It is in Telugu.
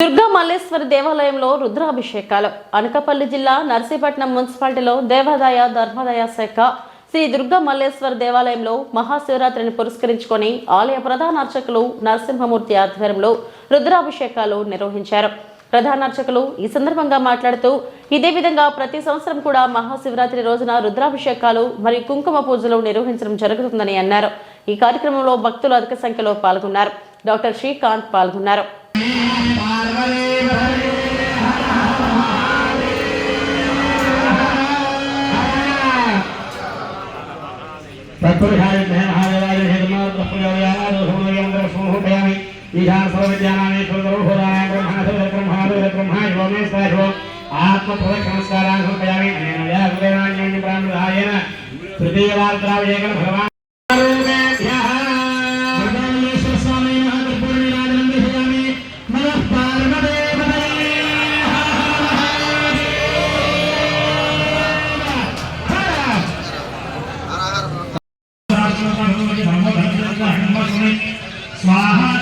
దుర్గా మల్లేశ్వరి దేవాలయంలో రుద్రాభిషేకాలు. అనకాపల్లి జిల్లా నర్సీపట్నం మున్సిపాలిటీలో దేవాదాయ ధర్మాదాయ శాఖ శ్రీ దుర్గా మల్లేశ్వరి దేవాలయంలో మహాశివరాత్రిని పురస్కరించుకొని ఆలయ ప్రధాన అర్చకులు నరసింహమూర్తి ఆధ్వర్యంలో రుద్రాభిషేకాలు నిర్వహించారు. ప్రధాన అర్చకులు ఈ సందర్భంగా మాట్లాడుతూ ఇదే విధంగా ప్రతి సంవత్సరం కూడా మహాశివరాత్రి రోజున రుద్రాభిషేకాలు మరియు కుంకుమ పూజలు నిర్వహించడం జరుగుతుందని అన్నారు. ఈ కార్యక్రమంలో భక్తులు అధిక సంఖ్యలో పాల్గొన్నారు. డాక్టర్ శ్రీకాంత్ పాల్గొన్నారు. स्वाहा